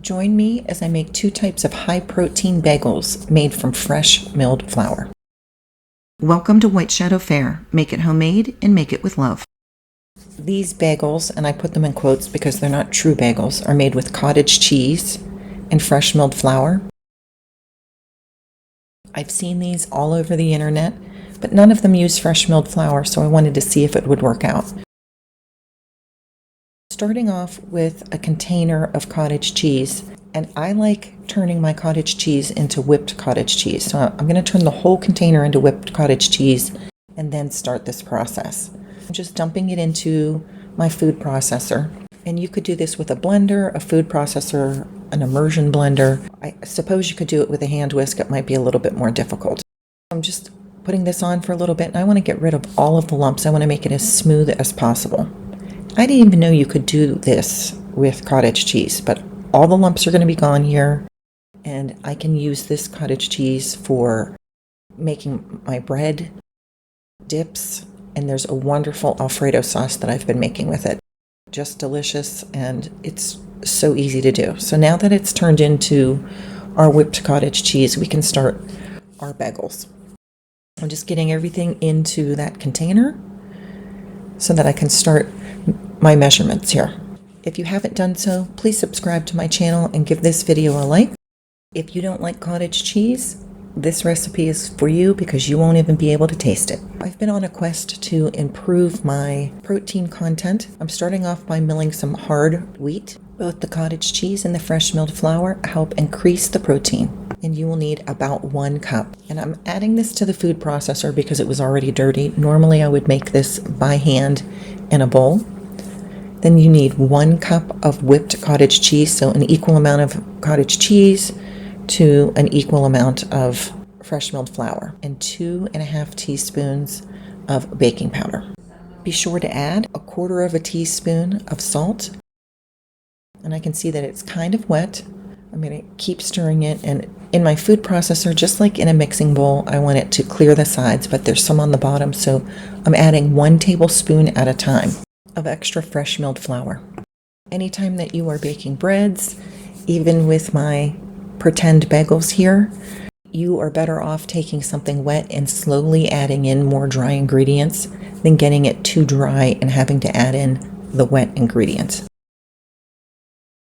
Join me as I make 2 types of high-protein bagels made from fresh milled flour. Welcome to White Shadow Fare. Make it homemade and make it with love. These bagels, and I put them in quotes because they're not true bagels, are made with cottage cheese and fresh milled flour. I've seen these all over the internet, but none of them use fresh milled flour, so I wanted to see if it would work out. Starting off with a container of cottage cheese, and I like turning my cottage cheese into whipped cottage cheese. So I'm going to turn the whole container into whipped cottage cheese and then start this process. I'm just dumping it into my food processor. And you could do this with a blender, a food processor, an immersion blender. I suppose you could do it with a hand whisk. It might be a little bit more difficult. I'm just putting this on for a little bit, and I want to get rid of all of the lumps. I want to make it as smooth as possible. I didn't even know you could do this with cottage cheese, but all the lumps are going to be gone here, and I can use this cottage cheese for making my bread, dips, and there's a wonderful Alfredo sauce that I've been making with it. Just delicious, and it's so easy to do. So now that it's turned into our whipped cottage cheese, we can start our bagels. I'm just getting everything into that container so that I can start my measurements here. If you haven't done so, please subscribe to my channel and give this video a like. If you don't like cottage cheese, this recipe is for you because you won't even be able to taste it. I've been on a quest to improve my protein content. I'm starting off by milling some hard wheat. Both the cottage cheese and the fresh milled flour help increase the protein, and you will need about 1 cup. And I'm adding this to the food processor because it was already dirty. Normally I would make this by hand in a bowl. Then you need 1 cup of whipped cottage cheese, so an equal amount of cottage cheese to an equal amount of fresh milled flour, and 2.5 teaspoons of baking powder. Be sure to add 1/4 teaspoon of salt. And I can see that it's kind of wet. I'm going to keep stirring it, and in my food processor, just like in a mixing bowl, I want it to clear the sides, but there's some on the bottom, so I'm adding 1 tablespoon at a time of extra fresh milled flour. Anytime that you are baking breads, even with my pretend bagels here, you are better off taking something wet and slowly adding in more dry ingredients than getting it too dry and having to add in the wet ingredients.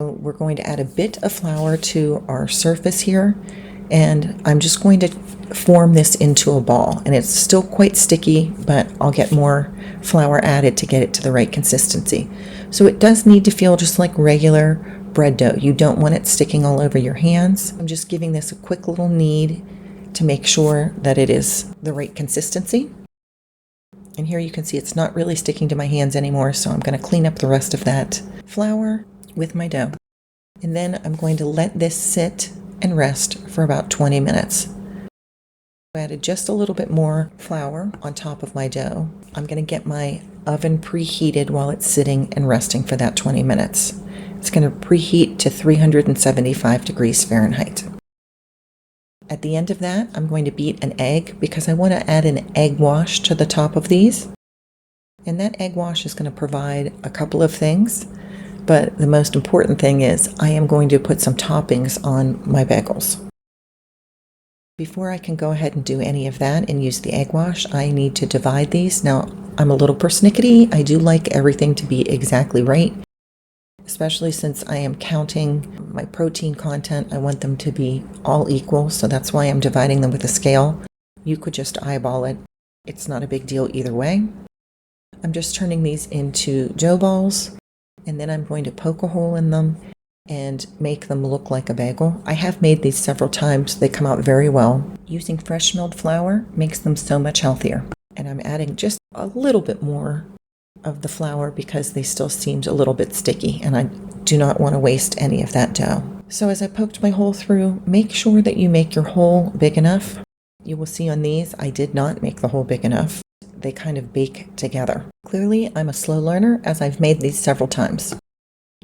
So we're going to add a bit of flour to our surface here, and I'm just going to form this into a ball, and it's still quite sticky, but I'll get more flour added to get it to the right consistency. So it does need to feel just like regular bread dough. You don't want it sticking all over your hands. I'm just giving this a quick little knead to make sure that it is the right consistency. And here you can see it's not really sticking to my hands anymore, so I'm going to clean up the rest of that flour with my dough. And then I'm going to let this sit and rest for about 20 minutes. I added just a little bit more flour on top of my dough. I'm going to get my oven preheated while it's sitting and resting for that 20 minutes. It's going to preheat to 375 degrees Fahrenheit. At the end of that, I'm going to beat an egg because I want to add an egg wash to the top of these. And that egg wash is going to provide a couple of things, but the most important thing is I am going to put some toppings on my bagels. Before I can go ahead and do any of that and use the egg wash, I need to divide these. Now, I'm a little persnickety. I do like everything to be exactly right, especially since I am counting my protein content. I want them to be all equal, so that's why I'm dividing them with a scale. You could just eyeball it. It's not a big deal either way. I'm just turning these into dough balls, and then I'm going to poke a hole in them and make them look like a bagel. I have made these several times. They come out very well. Using fresh milled flour makes them so much healthier. And I'm adding just a little bit more of the flour because they still seemed a little bit sticky, and I do not want to waste any of that dough. So as I poked my hole through, make sure that you make your hole big enough. You will see on these, I did not make the hole big enough. They kind of bake together. Clearly, I'm a slow learner as I've made these several times.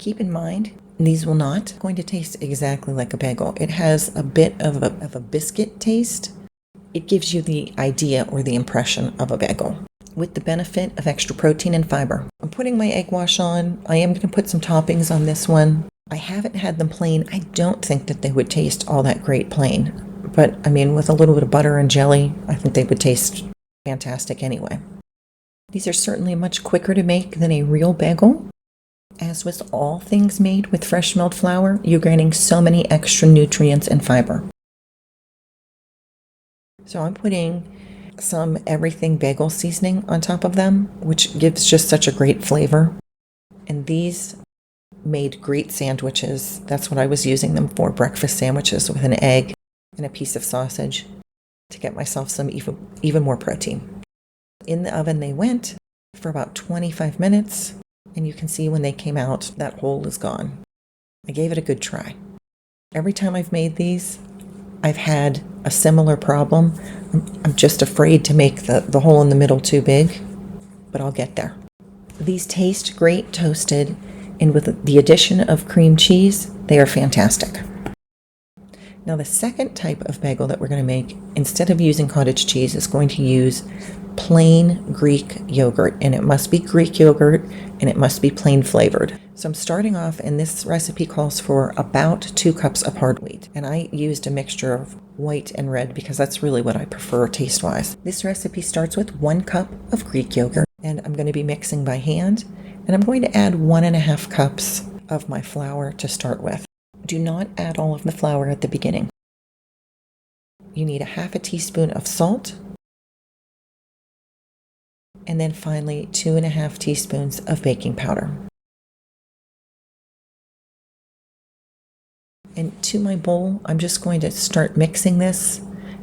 Keep in mind, these will not going to taste exactly like a bagel. It has a bit of a biscuit taste. It gives you the idea or the impression of a bagel, with the benefit of extra protein and fiber. I'm putting my egg wash on. I am going to put some toppings on this one. I haven't had them plain. I don't think that they would taste all that great plain. But I mean, with a little bit of butter and jelly, I think they would taste fantastic anyway. These are certainly much quicker to make than a real bagel. As with all things made with fresh milled flour, you're getting so many extra nutrients and fiber. So I'm putting some everything bagel seasoning on top of them, which gives just such a great flavor. And these made great sandwiches. That's what I was using them for, breakfast sandwiches with an egg and a piece of sausage to get myself some even more protein. In the oven they went for about 25 minutes, and you can see when they came out, that hole is gone. I gave it a good try. Every time I've made these, I've had a similar problem. I'm just afraid to make the hole in the middle too big, but I'll get there. These taste great toasted, and with the addition of cream cheese, they are fantastic. Now the second type of bagel that we're going to make, instead of using cottage cheese, is going to use plain Greek yogurt, and it must be Greek yogurt and it must be plain flavored. So I'm starting off, and this recipe calls for about 2 cups of hard wheat, and I used a mixture of white and red because that's really what I prefer taste-wise. This recipe starts with 1 cup of Greek yogurt, and I'm going to be mixing by hand, and I'm going to add 1.5 cups of my flour to start with. Do not add all of the flour at the beginning. You need 1/2 teaspoon of salt, and then finally 2.5 teaspoons of baking powder. And to my bowl, I'm just going to start mixing this.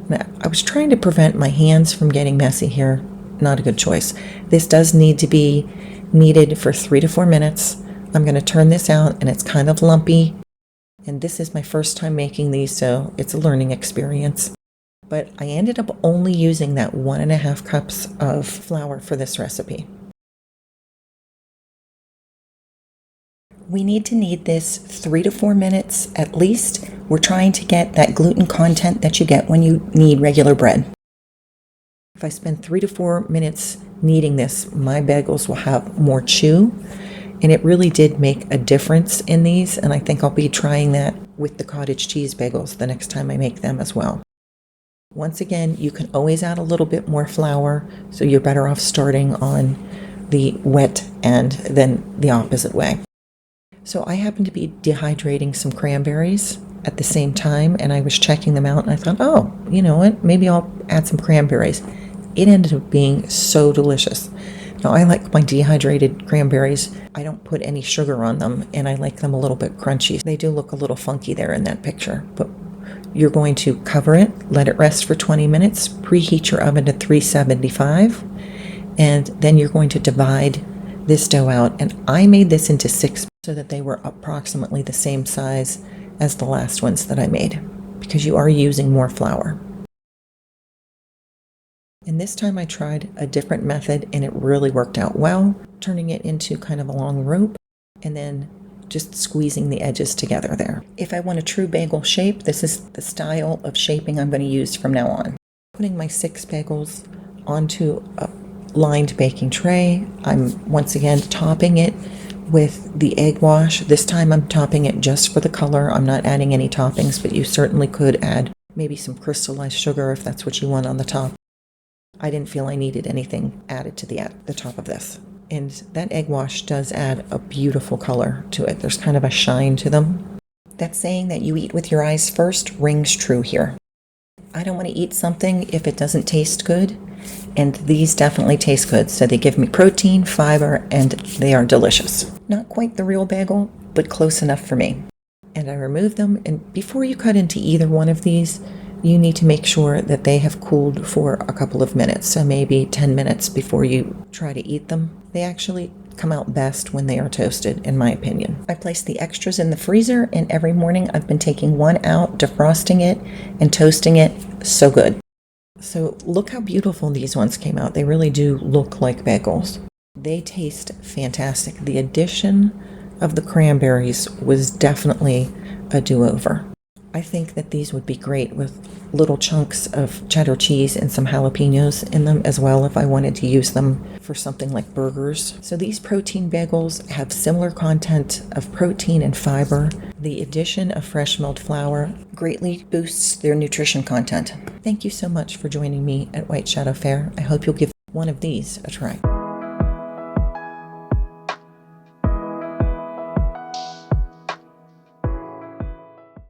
I was trying to prevent my hands from getting messy here. Not a good choice. This does need to be kneaded for 3 to 4 minutes. I'm going to turn this out, and it's kind of lumpy. And this is my first time making these, so it's a learning experience. But I ended up only using that 1.5 cups of flour for this recipe. We need to knead this 3 to 4 minutes at least. We're trying to get that gluten content that you get when you knead regular bread. If I spend 3 to 4 minutes kneading this, my bagels will have more chew. And it really did make a difference in these, and I think I'll be trying that with the cottage cheese bagels the next time I make them as well. Once again, you can always add a little bit more flour, so you're better off starting on the wet end than the opposite way. So I happened to be dehydrating some cranberries at the same time, and I was checking them out, and I thought, oh, you know what, maybe I'll add some cranberries. It ended up being so delicious. Now, I like my dehydrated cranberries. I don't put any sugar on them, and I like them a little bit crunchy. They do look a little funky there in that picture, but you're going to cover it, let it rest for 20 minutes, preheat your oven to 375, and then you're going to divide this dough out. And I made this into 6 so that they were approximately the same size as the last ones that I made, because you are using more flour. And this time I tried a different method, and it really worked out well, turning it into kind of a long rope and then just squeezing the edges together there. If I want a true bagel shape, this is the style of shaping I'm going to use from now on. Putting my 6 bagels onto a lined baking tray, I'm once again topping it with the egg wash. This time I'm topping it just for the color. I'm not adding any toppings, but you certainly could add maybe some crystallized sugar if that's what you want on the top. I didn't feel I needed anything added to the top of this. And that egg wash does add a beautiful color to it. There's kind of a shine to them. That saying that you eat with your eyes first rings true here. I don't want to eat something if it doesn't taste good, and these definitely taste good. So they give me protein, fiber, and they are delicious. Not quite the real bagel, but close enough for me. And I remove them, and before you cut into either one of these, you need to make sure that they have cooled for a couple of minutes, so maybe 10 minutes before you try to eat them. They actually come out best when they are toasted, in my opinion. I place the extras in the freezer, and every morning I've been taking one out, defrosting it, and toasting it. So good. So look how beautiful these ones came out. They really do look like bagels. They taste fantastic. The addition of the cranberries was definitely a do-over. I think that these would be great with little chunks of cheddar cheese and some jalapenos in them as well if I wanted to use them for something like burgers. So these protein bagels have similar content of protein and fiber. The addition of fresh milled flour greatly boosts their nutrition content. Thank you so much for joining me at White Shadow Fare. I hope you'll give one of these a try.